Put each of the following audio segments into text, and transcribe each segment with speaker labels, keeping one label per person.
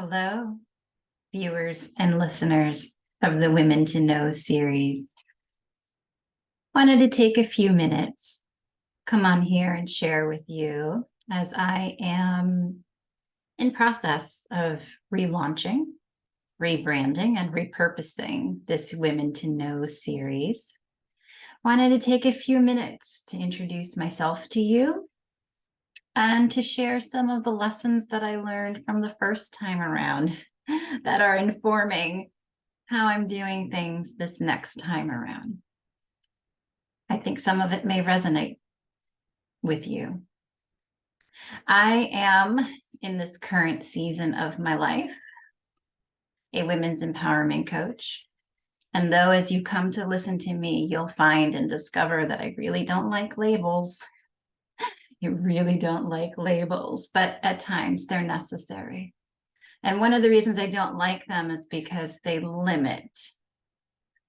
Speaker 1: Hello, viewers and listeners of the Women to Know series. Wanted to take a few minutes, come on here and share with you as I am in process of relaunching, rebranding, and repurposing this Women to Know series. Wanted to take a few minutes to introduce myself to you and to share some of the lessons that I learned from the first time around that are informing how I'm doing things this next time around. I think some of it may resonate with you. I am, in this current season of my life, a women's empowerment coach. And though as you come to listen to me, you'll find and discover that I really don't like labels. You really don't like labels, but at times they're necessary. And one of the reasons I don't like them is because they limit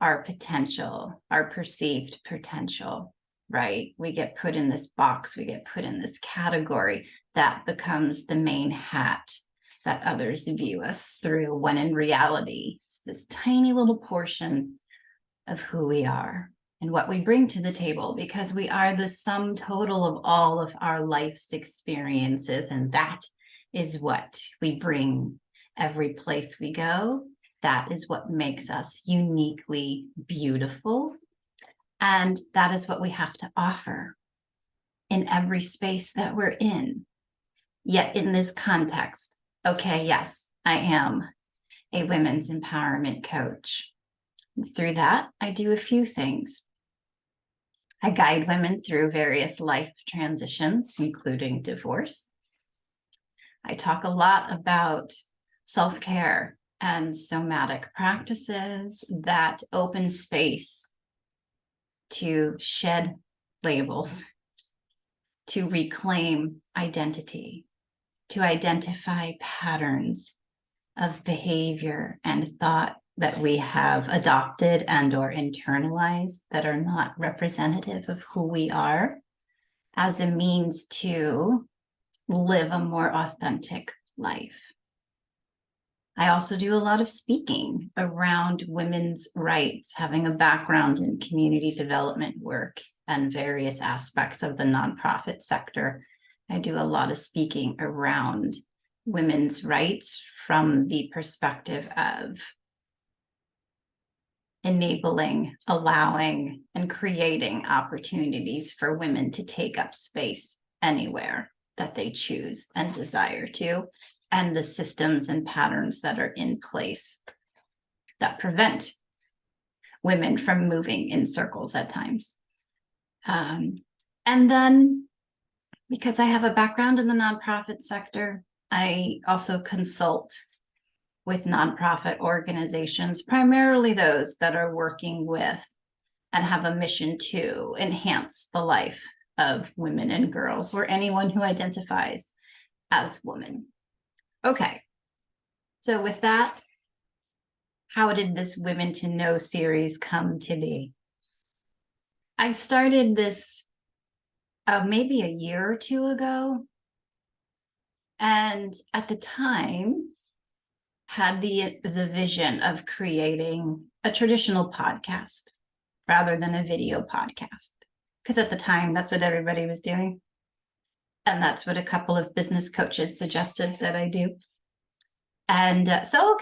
Speaker 1: our potential, our perceived potential, right? We get put in this box, we get put in this category that becomes the main hat that others view us through, when in reality, it's this tiny little portion of who we are and what we bring to the table, because we are the sum total of all of our life's experiences. And that is what we bring every place we go. That is what makes us uniquely beautiful. And that is what we have to offer in every space that we're in. Yet in this context, okay, yes, I am a women's empowerment coach. Through that, I do a few things. I guide women through various life transitions, including divorce. I talk a lot about self-care and somatic practices that open space to shed labels, to reclaim identity, to identify patterns of behavior and thought that we have adopted and or internalized that are not representative of who we are, as a means to live a more authentic life. I also do a lot of speaking around women's rights, having a background in community development work and various aspects of the nonprofit sector. I do a lot of speaking around women's rights from the perspective of enabling, allowing, and creating opportunities for women to take up space anywhere that they choose and desire to, and the systems and patterns that are in place that prevent women from moving in circles at times. And then, because I have a background in the nonprofit sector, I also consult with nonprofit organizations, primarily those that are working with and have a mission to enhance the life of women and girls, or anyone who identifies as woman. Okay, so with that, how did this Women to Know series come to be? I started this maybe a year or two ago, and at the time had the vision of creating a traditional podcast rather than a video podcast, because at the time that's what everybody was doing, and that's what a couple of business coaches suggested that I do. And so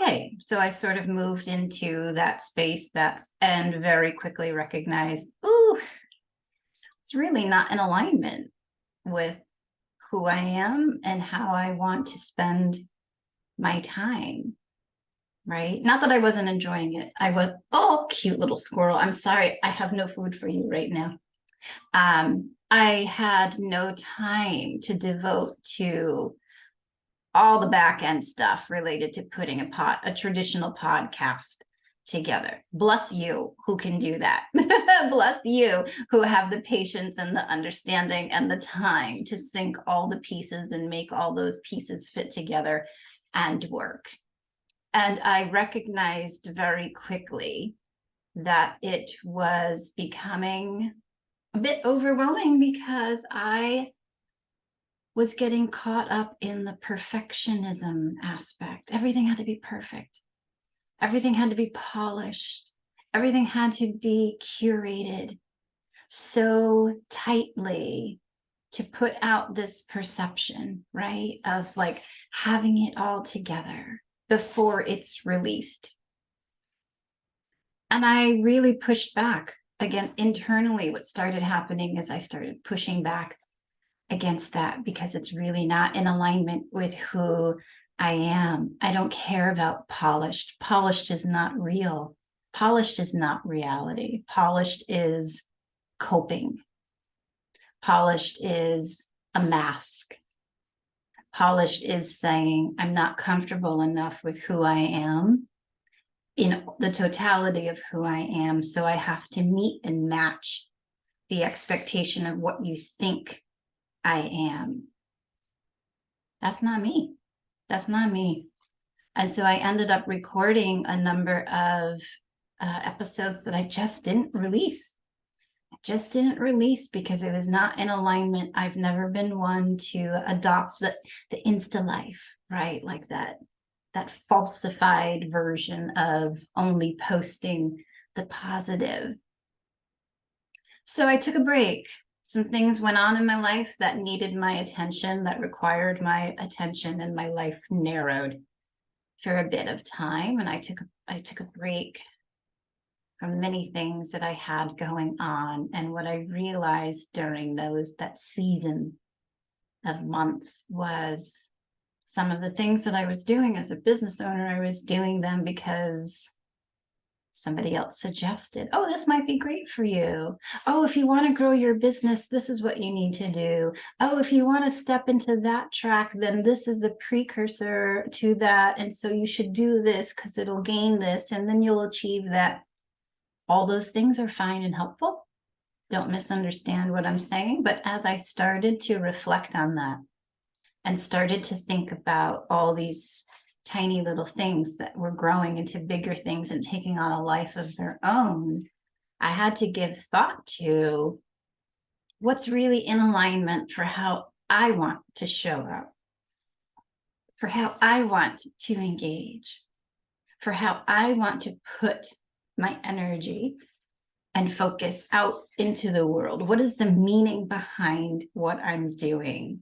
Speaker 1: I sort of moved into that space and very quickly recognized, ooh, it's really not in alignment with who I am and how I want to spend my time, right? Not that I wasn't enjoying it. I was, oh, cute little squirrel. I'm sorry, I have no food for you right now. I had no time to devote to all the back end stuff related to putting a traditional podcast together. Bless you who can do that. Bless you who have the patience and the understanding and the time to sync all the pieces and make all those pieces fit together and work. And I recognized very quickly that it was becoming a bit overwhelming, because I was getting caught up in the perfectionism aspect. Everything had to be perfect. Everything had to be polished. Everything had to be curated so tightly to put out this perception, right, of like having it all together before it's released. And I really pushed back. Again, internally, what started happening is I started pushing back against that because it's really not in alignment with who I am. I don't care about polished. Polished is not real. Polished is not reality. Polished is coping. Polished is a mask. Polished is saying, I'm not comfortable enough with who I am in the totality of who I am. So I have to meet and match the expectation of what you think I am. That's not me. That's not me. And so I ended up recording a number of episodes that I just didn't release. I just didn't release because it was not in alignment. I've never been one to adopt the Insta life, right? Like that falsified version of only posting the positive. So I took a break. Some things went on in my life that needed my attention, that required my attention, and my life narrowed for a bit of time. And I took a break from many things that I had going on. And what I realized during that season of months was some of the things that I was doing as a business owner, I was doing them because somebody else suggested, oh, this might be great for you. Oh, if you want to grow your business, this is what you need to do. Oh, if you want to step into that track, then this is a precursor to that. And so you should do this because it'll gain this, and then you'll achieve that. All those things are fine and helpful. Don't misunderstand what I'm saying. But as I started to reflect on that and started to think about all these tiny little things that were growing into bigger things and taking on a life of their own, I had to give thought to what's really in alignment for how I want to show up, for how I want to engage, for how I want to put my energy and focus out into the world. What is the meaning behind what I'm doing?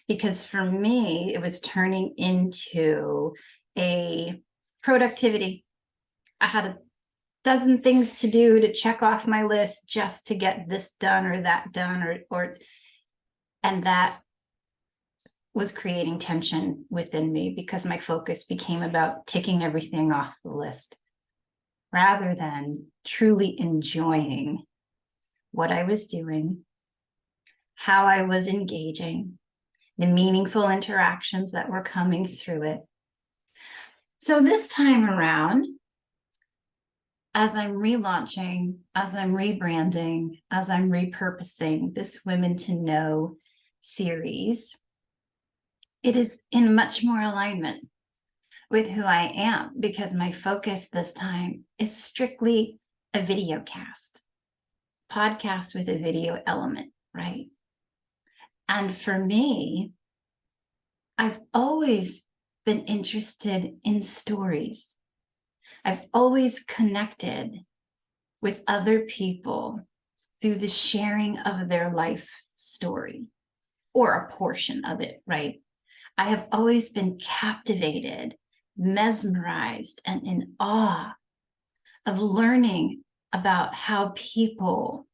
Speaker 1: Because for me, it was turning into a productivity. I had a dozen things to do to check off my list just to get this done or that done, and that was creating tension within me because my focus became about ticking everything off the list rather than truly enjoying what I was doing, how I was engaging, the meaningful interactions that were coming through it. So this time around, as I'm relaunching, as I'm rebranding, as I'm repurposing this Women to Know series, it is in much more alignment with who I am because my focus this time is strictly a video podcast with a video element, right? And for me, I've always been interested in stories. I've always connected with other people through the sharing of their life story or a portion of it, right? I have always been captivated, mesmerized, and in awe of learning about how people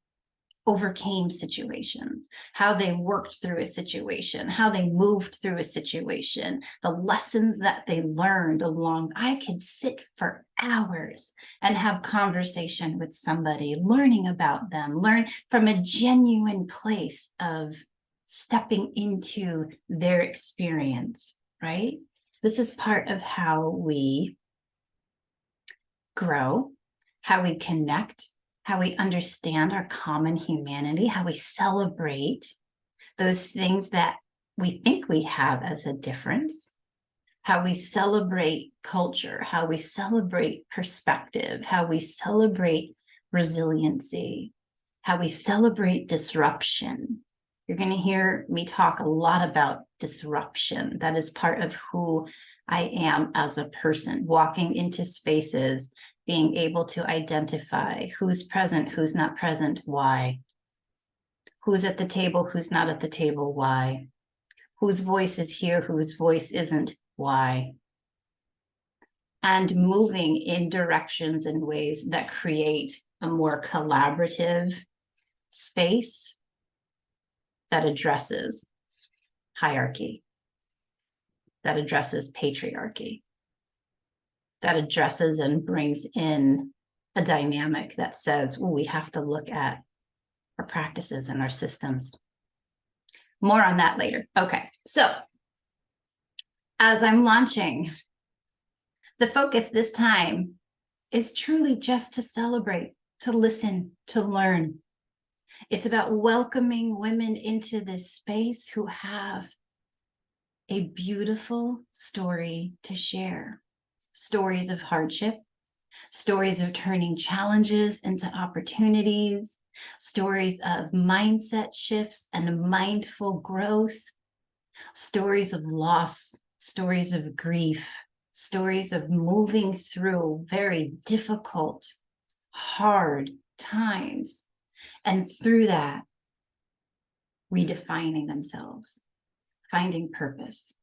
Speaker 1: overcame situations, how they worked through a situation, how they moved through a situation, the lessons that they learned along. I could sit for hours and have conversation with somebody, learning about them, learn from a genuine place of stepping into their experience, right? This is part of how we grow, how we connect, how we understand our common humanity, how we celebrate those things that we think we have as a difference, how we celebrate culture, how we celebrate perspective, how we celebrate resiliency, how we celebrate disruption, You're going to hear me talk a lot about disruption. That is part of who I am as a person, walking into spaces, being able to identify who's present, who's not present, why. Who's at the table, who's not at the table, why. Whose voice is here, whose voice isn't, why. And moving in directions and ways that create a more collaborative space that addresses hierarchy, that addresses patriarchy, that addresses and brings in a dynamic that says, we have to look at our practices and our systems. More on that later. Okay, so as I'm launching, the focus this time is truly just to celebrate, to listen, to learn. It's about welcoming women into this space who have a beautiful story to share. Stories of hardship, stories of turning challenges into opportunities, stories of mindset shifts and mindful growth, stories of loss, stories of grief, stories of moving through very difficult, hard times, and through that, redefining themselves, finding purpose,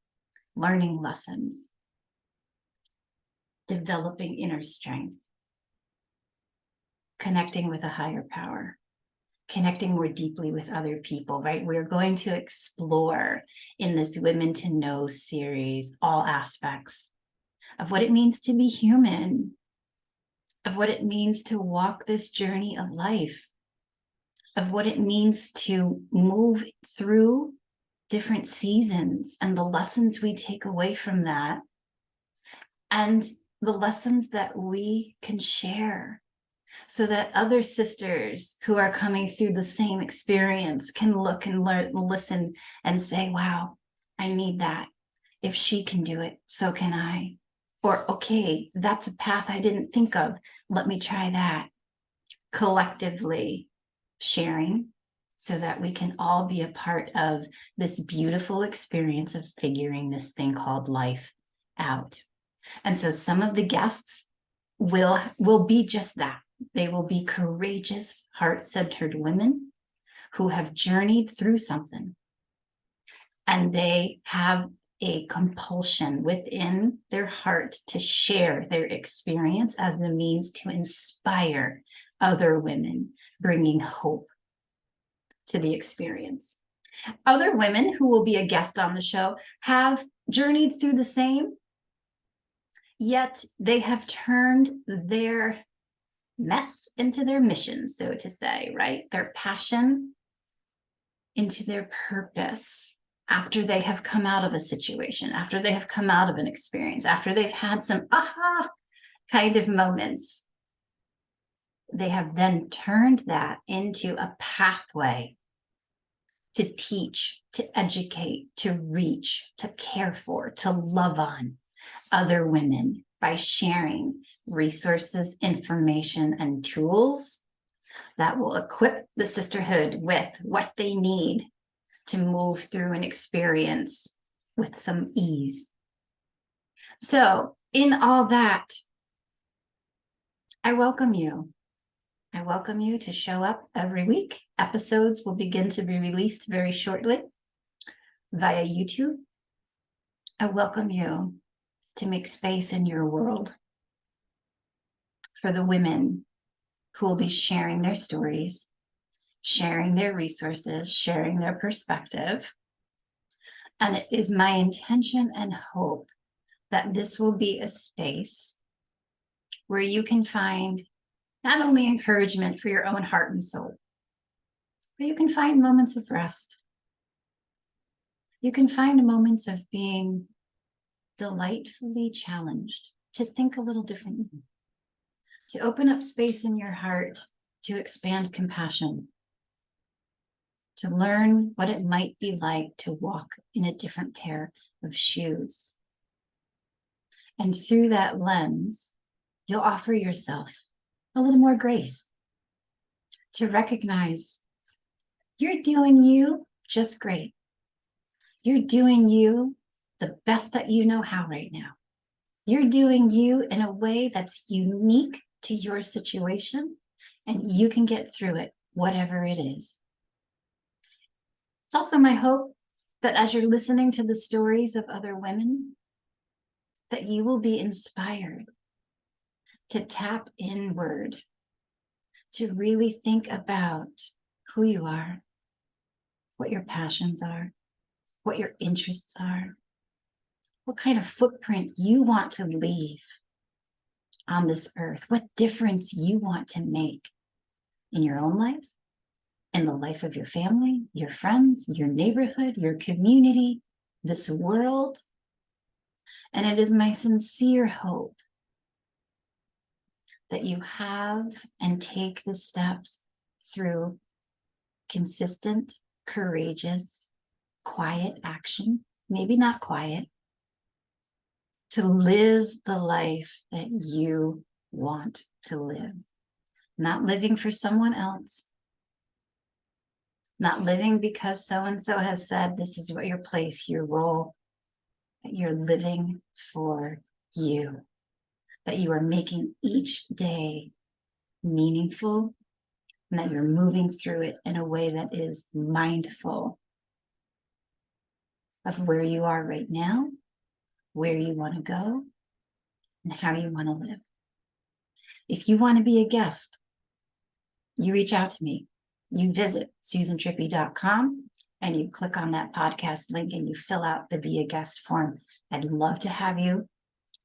Speaker 1: learning lessons, developing inner strength, connecting with a higher power, connecting more deeply with other people, right? We're going to explore in this Women to Know series all aspects of what it means to be human, of what it means to walk this journey of life, of what it means to move through different seasons and the lessons we take away from that, and the lessons that we can share so that other sisters who are coming through the same experience can look and learn, listen and say, wow, I need that. If she can do it, so can I. Or, okay, that's a path I didn't think of. Let me try that. Collectively sharing so that we can all be a part of this beautiful experience of figuring this thing called life out. And so some of the guests will be just that. They will be courageous, heart-centered women who have journeyed through something, and they have a compulsion within their heart to share their experience as a means to inspire other women, bringing hope to the experience. Other women who will be a guest on the show have journeyed through the same, yet they have turned their mess into their mission, so to say, right? Their passion into their purpose after they have come out of a situation, after they have come out of an experience, after they've had some aha kind of moments. They have then turned that into a pathway to teach, to educate, to reach, to care for, to love on other women by sharing resources, information, and tools that will equip the sisterhood with what they need to move through an experience with some ease. So, in all that, I welcome you. I welcome you to show up every week. Episodes will begin to be released very shortly via YouTube. I welcome you to make space in your world for the women who will be sharing their stories, sharing their resources, sharing their perspective. And it is my intention and hope that this will be a space where you can find not only encouragement for your own heart and soul, but you can find moments of rest. You can find moments of being delightfully challenged to think a little differently, to open up space in your heart, to expand compassion, to learn what it might be like to walk in a different pair of shoes. And through that lens, you'll offer yourself a little more grace to recognize you're doing you just great. You're doing you the best that you know how right now. You're doing you in a way that's unique to your situation, and you can get through it, whatever it is. It's also my hope that as you're listening to the stories of other women, that you will be inspired to tap inward, to really think about who you are, what your passions are, what your interests are, what kind of footprint you want to leave on this earth, what difference you want to make in your own life, in the life of your family, your friends, your neighborhood, your community, this world. And it is my sincere hope that you have and take the steps through consistent, courageous, quiet action, maybe not quiet, to live the life that you want to live. Not living for someone else, not living because so-and-so has said this is what your place, your role, that you're living for you, that you are making each day meaningful, and that you're moving through it in a way that is mindful of where you are right now, where you want to go, and how you want to live. If you want to be a guest, you reach out to me. You visit susantripi.com and you click on that podcast link and you fill out the Be a Guest form. I'd love to have you,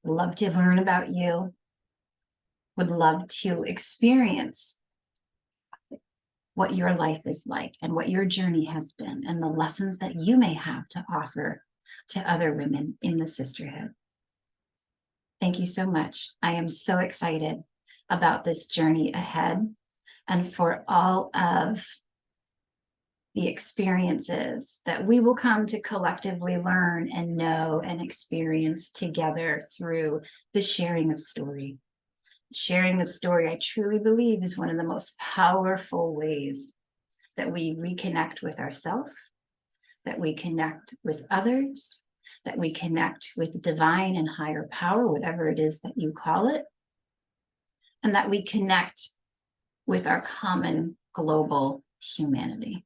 Speaker 1: love to learn about you, would love to experience what your life is like and what your journey has been and the lessons that you may have to offer to other women in the sisterhood. Thank you so much. I am so excited about this journey ahead and for all of the experiences that we will come to collectively learn and know and experience together through the sharing of story. Sharing of story, I truly believe, is one of the most powerful ways that we reconnect with ourselves, that we connect with others, that we connect with divine and higher power, whatever it is that you call it, and that we connect with our common global humanity.